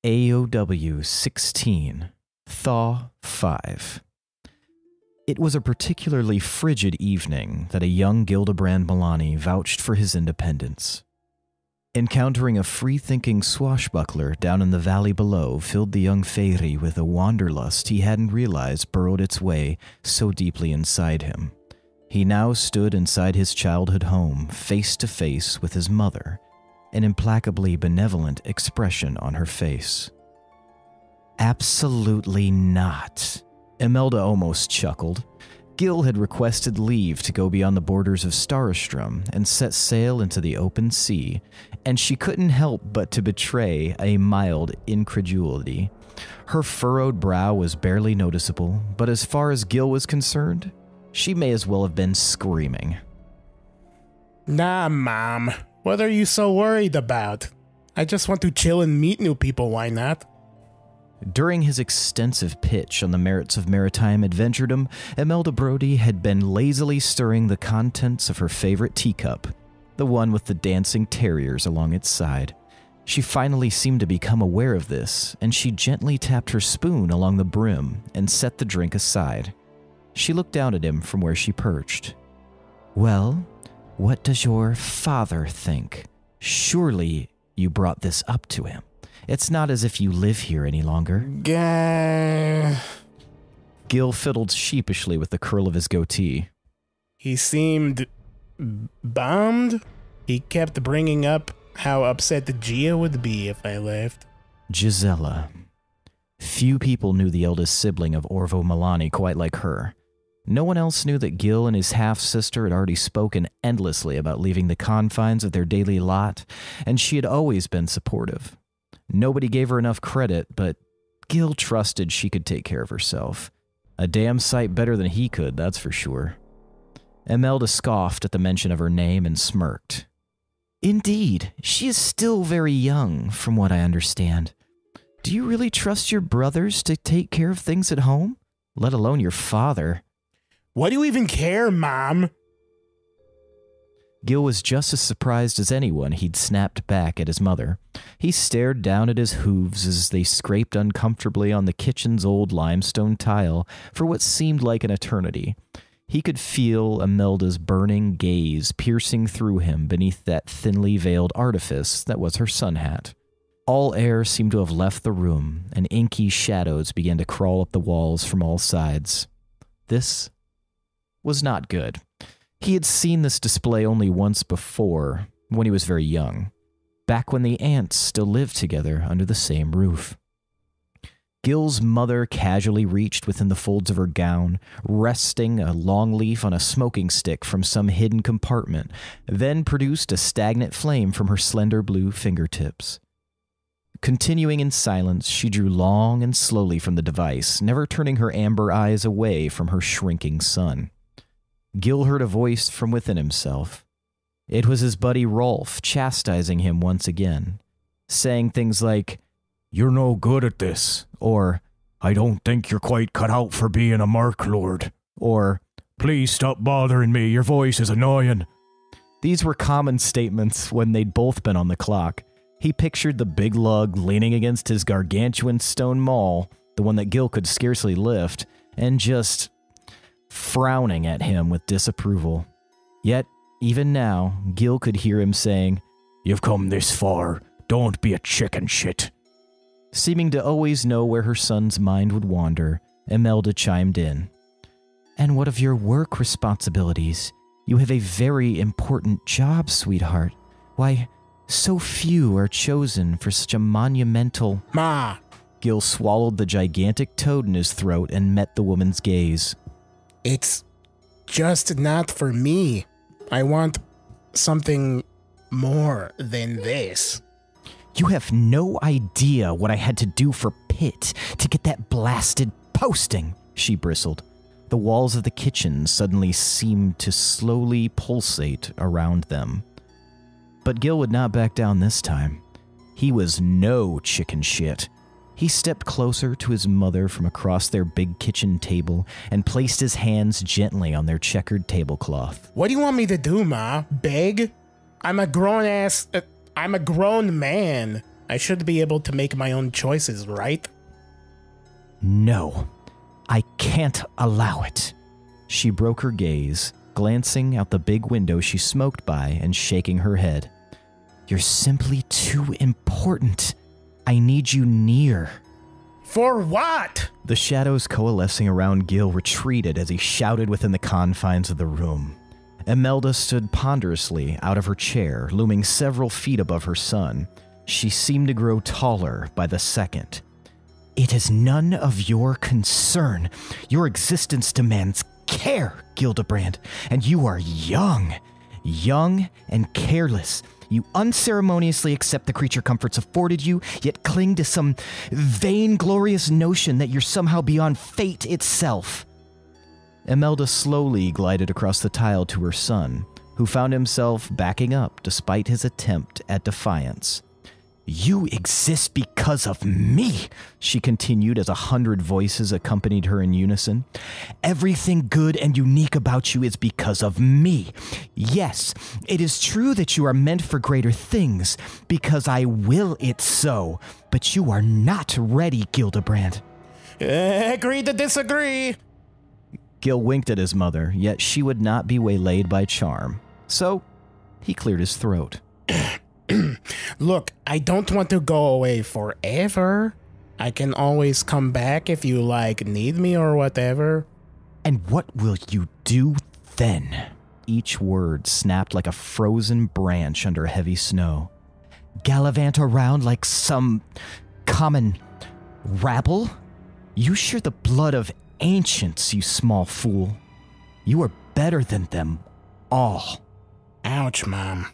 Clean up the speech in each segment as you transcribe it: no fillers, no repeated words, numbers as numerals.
AOW 16, Thaw 5. It was a particularly frigid evening that a young Gildebrand Molani vouched for his independence. Encountering a free-thinking swashbuckler down in the valley below filled the young Fey'ri with a wanderlust he hadn't realized burrowed its way so deeply inside him. He now stood inside his childhood home, face to face with his mother, an implacably benevolent expression on her face. Absolutely not. Imelda almost chuckled. Gil had requested leave to go beyond the borders of Starstrom and set sail into the open sea, and she couldn't help but to betray a mild incredulity. Her furrowed brow was barely noticeable, but as far as Gil was concerned, she may as well have been screaming. Nah, Mom. What are you so worried about? I just want to chill and meet new people, why not? During his extensive pitch on the merits of maritime adventuredom, Imelda Brody had been lazily stirring the contents of her favorite teacup, the one with the dancing terriers along its side. She finally seemed to become aware of this, and she gently tapped her spoon along the brim and set the drink aside. She looked down at him from where she perched. Well, what does your father think? Surely you brought this up to him. It's not as if you live here any longer. Gil fiddled sheepishly with the curl of his goatee. He seemed bummed. He kept bringing up how upset the Gia would be if I left. Gisela. Few people knew the eldest sibling of Orvo Molani quite like her. No one else knew that Gil and his half-sister had already spoken endlessly about leaving the confines of their daily lot, and she had always been supportive. Nobody gave her enough credit, but Gil trusted she could take care of herself. A damn sight better than he could, that's for sure. Imelda scoffed at the mention of her name and smirked. Indeed, she is still very young, from what I understand. Do you really trust your brothers to take care of things at home? Let alone your father. Why do you even care, Mom? Gil was just as surprised as anyone he'd snapped back at his mother. He stared down at his hooves as they scraped uncomfortably on the kitchen's old limestone tile for what seemed like an eternity. He could feel Imelda's burning gaze piercing through him beneath that thinly veiled artifice that was her sun hat. All air seemed to have left the room, and inky shadows began to crawl up the walls from all sides. This was not good. He had seen this display only once before, when he was very young, back when the ants still lived together under the same roof. Gil's mother casually reached within the folds of her gown, resting a long leaf on a smoking stick from some hidden compartment, then produced a stagnant flame from her slender blue fingertips. Continuing in silence, she drew long and slowly from the device, never turning her amber eyes away from her shrinking son. Gil heard a voice from within himself. It was his buddy Rolf chastising him once again, saying things like, "You're no good at this," or "I don't think you're quite cut out for being a Merc Lord," or "Please stop bothering me, your voice is annoying." These were common statements when they'd both been on the clock. He pictured the big lug leaning against his gargantuan stone maul, the one that Gil could scarcely lift, and just frowning at him with disapproval. Yet, even now, Gil could hear him saying, "You've come this far, don't be a chicken shit." Seeming to always know where her son's mind would wander, Imelda chimed in. "And what of your work responsibilities? You have a very important job, sweetheart. Why, so few are chosen for such a monumental—" Ma! Gil swallowed the gigantic toad in his throat and met the woman's gaze. It's just not for me. I want something more than this. You have no idea what I had to do for Pitt to get that blasted posting, she bristled. The walls of the kitchen suddenly seemed to slowly pulsate around them. But Gil would not back down this time. He was no chicken shit. He stepped closer to his mother from across their big kitchen table and placed his hands gently on their checkered tablecloth. What do you want me to do, Ma? Beg? I'm a grown man. I should be able to make my own choices, right? No, I can't allow it. She broke her gaze, glancing out the big window she smoked by and shaking her head. You're simply too important. I need you near. For what? The shadows coalescing around Gil retreated as he shouted within the confines of the room. Imelda stood ponderously out of her chair, looming several feet above her son. She seemed to grow taller by the second. It is none of your concern. Your existence demands care, Gildebrand, and you are young and careless. You unceremoniously accept the creature comforts afforded you, yet cling to some vainglorious notion that you're somehow beyond fate itself. Imelda slowly glided across the tile to her son, who found himself backing up despite his attempt at defiance. You exist because of me, she continued as 100 voices accompanied her in unison. Everything good and unique about you is because of me. Yes, it is true that you are meant for greater things, because I will it so, but you are not ready, Gildebrand. Agree to disagree. Gil winked at his mother, yet she would not be waylaid by charm, so he cleared his throat. Look, I don't want to go away forever. I can always come back if you, need me or whatever. And what will you do then? Each word snapped like a frozen branch under heavy snow. Gallivant around like some common rabble? You share the blood of ancients, you small fool. You are better than them all. Ouch, Mom.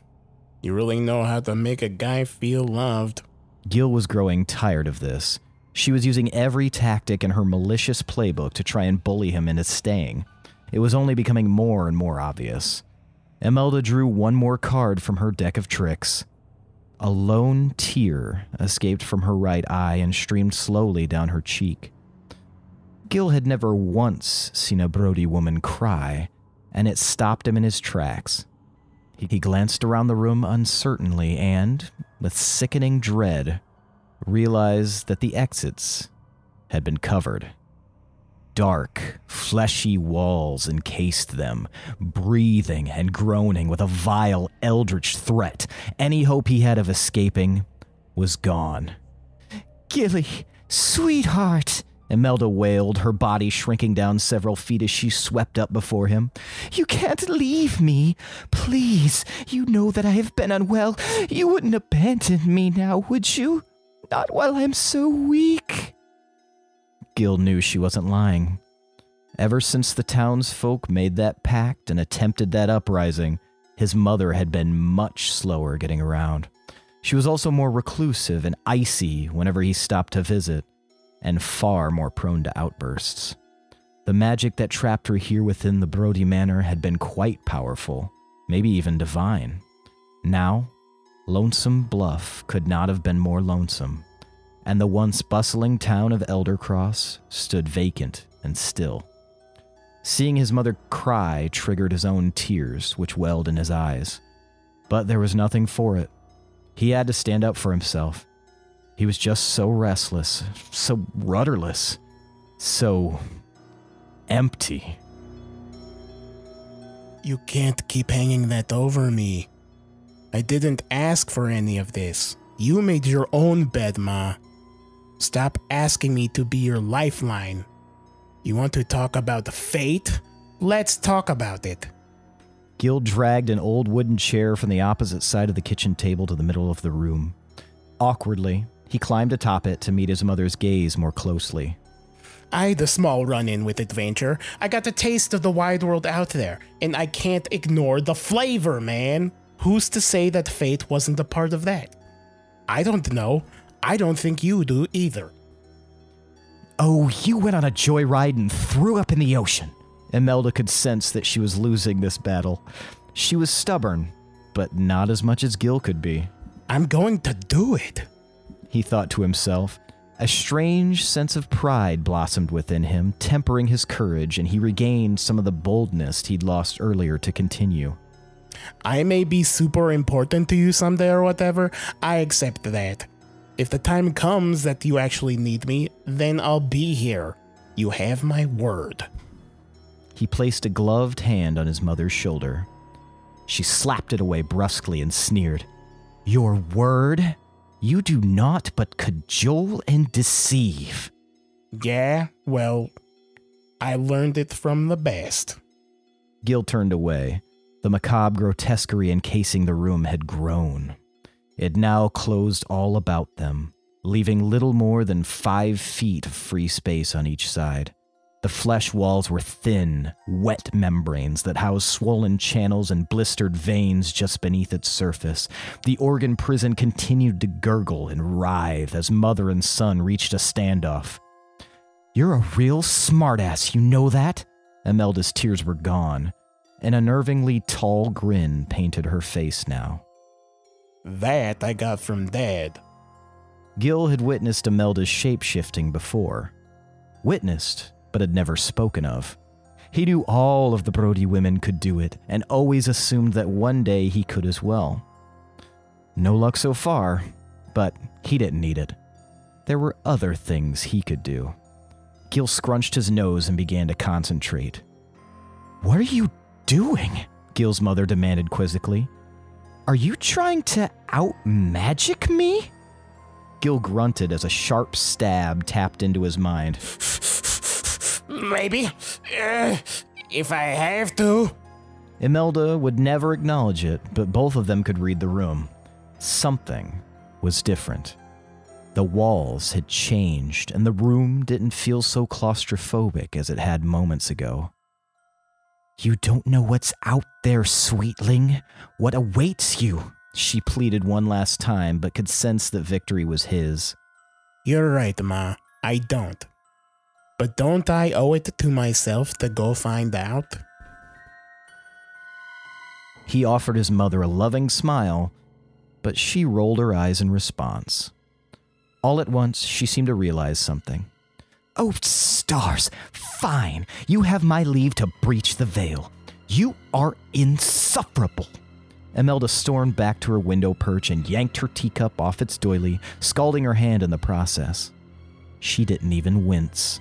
You really know how to make a guy feel loved. Gil was growing tired of this. She was using every tactic in her malicious playbook to try and bully him into staying. It was only becoming more and more obvious. Imelda drew one more card from her deck of tricks. A lone tear escaped from her right eye and streamed slowly down her cheek. Gil had never once seen a Brody woman cry, and it stopped him in his tracks. He glanced around the room uncertainly and, with sickening dread, realized that the exits had been covered. Dark, fleshy walls encased them, breathing and groaning with a vile, eldritch threat. Any hope he had of escaping was gone. "Gilly, sweetheart," Imelda wailed, her body shrinking down several feet as she swept up before him. "You can't leave me. Please, you know that I have been unwell. You wouldn't abandon me now, would you? Not while I'm so weak." Gil knew she wasn't lying. Ever since the townsfolk made that pact and attempted that uprising, his mother had been much slower getting around. She was also more reclusive and icy whenever he stopped to visit, and far more prone to outbursts. The magic that trapped her here within the Brody Manor had been quite powerful, maybe even divine. Now, Lonesome Bluff could not have been more lonesome, and the once bustling town of Eldercross stood vacant and still. Seeing his mother cry triggered his own tears, which welled in his eyes. But there was nothing for it. He had to stand up for himself. He was just so restless, so rudderless, so empty. You can't keep hanging that over me. I didn't ask for any of this. You made your own bed, Ma. Stop asking me to be your lifeline. You want to talk about fate? Let's talk about it. Gil dragged an old wooden chair from the opposite side of the kitchen table to the middle of the room. Awkwardly, he climbed atop it to meet his mother's gaze more closely. I had a small run-in with adventure. I got a taste of the wide world out there, and I can't ignore the flavor, man. Who's to say that fate wasn't a part of that? I don't know. I don't think you do either. Oh, you went on a joyride and threw up in the ocean. Imelda could sense that she was losing this battle. She was stubborn, but not as much as Gil could be. I'm going to do it, he thought to himself. A strange sense of pride blossomed within him, tempering his courage, and he regained some of the boldness he'd lost earlier to continue. I may be super important to you someday or whatever. I accept that. If the time comes that you actually need me, then I'll be here. You have my word. He placed a gloved hand on his mother's shoulder. She slapped it away brusquely and sneered. Your word? You do naught but cajole and deceive. Yeah, well, I learned it from the best. Gil turned away. The macabre grotesquerie encasing the room had grown. It now closed all about them, leaving little more than 5 feet of free space on each side. The flesh walls were thin, wet membranes that housed swollen channels and blistered veins just beneath its surface. The organ prison continued to gurgle and writhe as mother and son reached a standoff. You're a real smartass, you know that? Imelda's tears were gone. An unnervingly tall grin painted her face now. That I got from Dad. Gil had witnessed Imelda's shape-shifting before. Witnessed, but had never spoken of. He knew all of the Brody women could do it, and always assumed that one day he could as well. No luck so far, but he didn't need it. There were other things he could do. Gil scrunched his nose and began to concentrate. What are you doing? Gil's mother demanded quizzically. Are you trying to out-magic me? Gil grunted as a sharp stab tapped into his mind. Maybe. If I have to. Imelda would never acknowledge it, but both of them could read the room. Something was different. The walls had changed, and the room didn't feel so claustrophobic as it had moments ago. You don't know what's out there, sweetling. What awaits you? She pleaded one last time, but could sense that victory was his. You're right, Ma. I don't. But don't I owe it to myself to go find out? He offered his mother a loving smile, but she rolled her eyes in response. All at once, she seemed to realize something. Oh, stars! Fine! You have my leave to breach the veil. You are insufferable! Imelda stormed back to her window perch and yanked her teacup off its doily, scalding her hand in the process. She didn't even wince.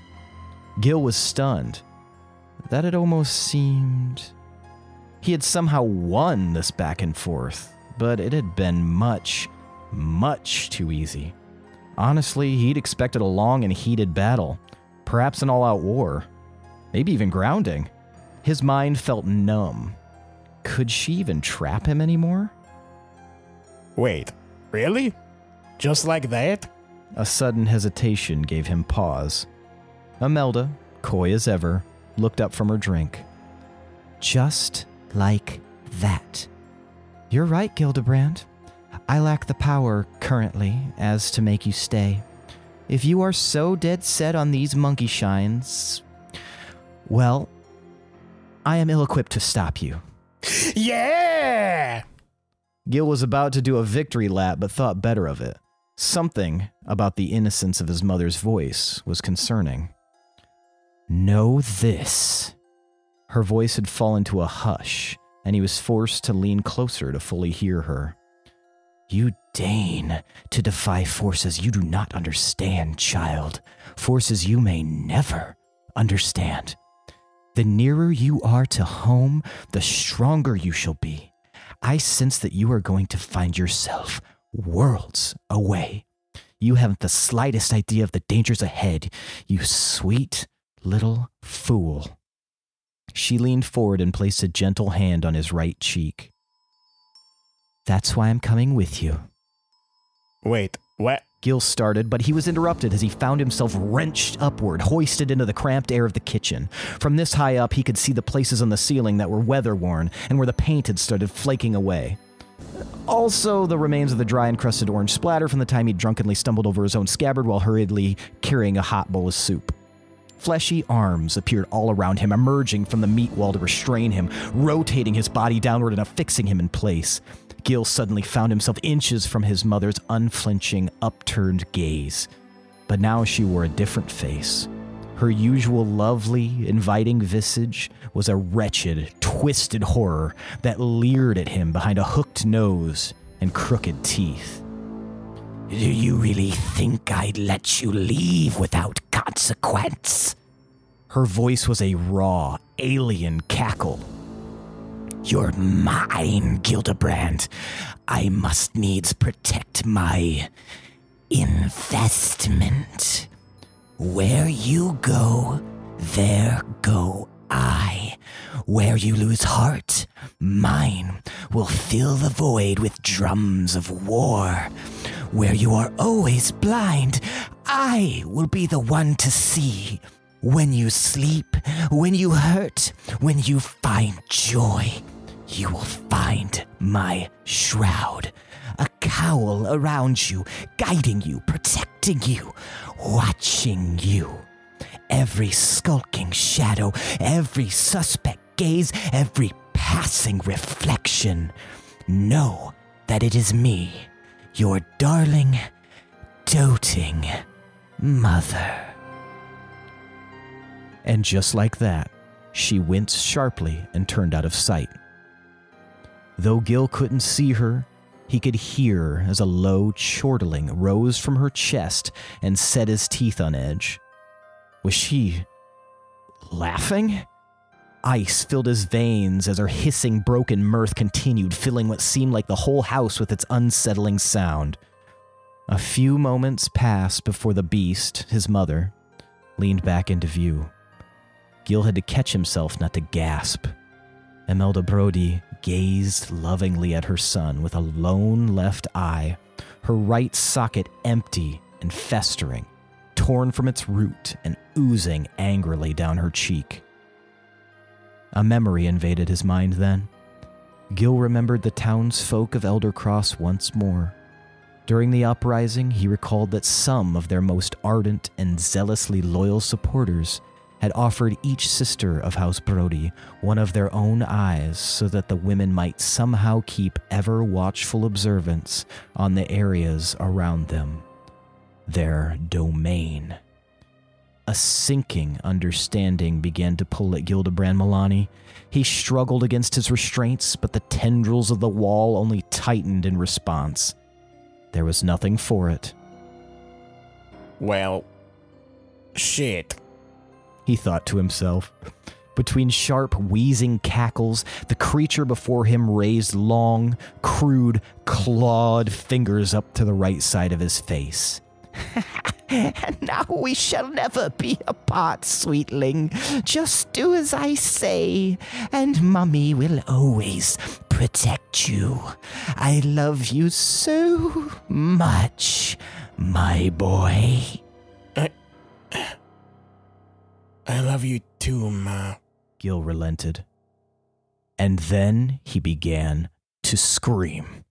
Gil was stunned. That had almost seemed... He had somehow won this back and forth, but it had been much, much too easy. Honestly, he'd expected a long and heated battle, perhaps an all-out war, maybe even grounding. His mind felt numb. Could she even trap him anymore? Wait, really? Just like that? A sudden hesitation gave him pause. Imelda, coy as ever, looked up from her drink. Just like that. You're right, Gildebrand. I lack the power, currently, as to make you stay. If you are so dead set on these monkey shines, well, I am ill-equipped to stop you. Yeah! Gil was about to do a victory lap, but thought better of it. Something about the innocence of his mother's voice was concerning. Know this. Her voice had fallen to a hush, and he was forced to lean closer to fully hear her. You deign to defy forces you do not understand, child. Forces you may never understand. The nearer you are to home, the stronger you shall be. I sense that you are going to find yourself worlds away. You haven't the slightest idea of the dangers ahead, you sweet little fool. She leaned forward and placed a gentle hand on his right cheek. That's why I'm coming with you. Wait, what? Gil started, but he was interrupted as he found himself wrenched upward, hoisted into the cramped air of the kitchen. From this high up, he could see the places on the ceiling that were weather-worn and where the paint had started flaking away. Also, the remains of the dry encrusted orange splatter from the time he'd drunkenly stumbled over his own scabbard while hurriedly carrying a hot bowl of soup. Fleshy arms appeared all around him, emerging from the meat wall to restrain him, rotating his body downward and affixing him in place. Gil suddenly found himself inches from his mother's unflinching, upturned gaze. But now she wore a different face. Her usual lovely, inviting visage was a wretched, twisted horror that leered at him behind a hooked nose and crooked teeth. Do you really think I'd let you leave without consequence? Her voice was a raw, alien cackle. You're mine, Gildebrand. I must needs protect my investment. Where you go, there go I. Where you lose heart, mine will fill the void with drums of war. Where you are always blind, I will be the one to see. When you sleep, when you hurt, when you find joy, you will find my shroud. A cowl around you, guiding you, protecting you, watching you. Every skulking shadow, every suspect gaze, every passing reflection. Know that it is me, your darling, doting mother. And just like that, she winced sharply and turned out of sight. Though Gil couldn't see her, he could hear as a low chortling rose from her chest and set his teeth on edge. Was she laughing? Ice filled his veins as her hissing, broken mirth continued, filling what seemed like the whole house with its unsettling sound. A few moments passed before the beast, his mother, leaned back into view. Gil had to catch himself not to gasp. Imelda Brody gazed lovingly at her son with a lone left eye, her right socket empty and festering, torn from its root and oozing angrily down her cheek. A memory invaded his mind then. Gil remembered the townsfolk of Eldercross once more. During the uprising, he recalled that some of their most ardent and zealously loyal supporters had offered each sister of House Brody one of their own eyes so that the women might somehow keep ever-watchful observance on the areas around them, their domain. A sinking understanding began to pull at Gildebrand Molani. He struggled against his restraints, but the tendrils of the wall only tightened in response. There was nothing for it. Well, shit, he thought to himself. Between sharp, wheezing cackles, the creature before him raised long, crude, clawed fingers up to the right side of his face. And now we shall never be apart, sweetling. Just do as I say, and Mummy will always protect you. I love you so much, my boy. I love you too, Ma. Gil relented. And then he began to scream.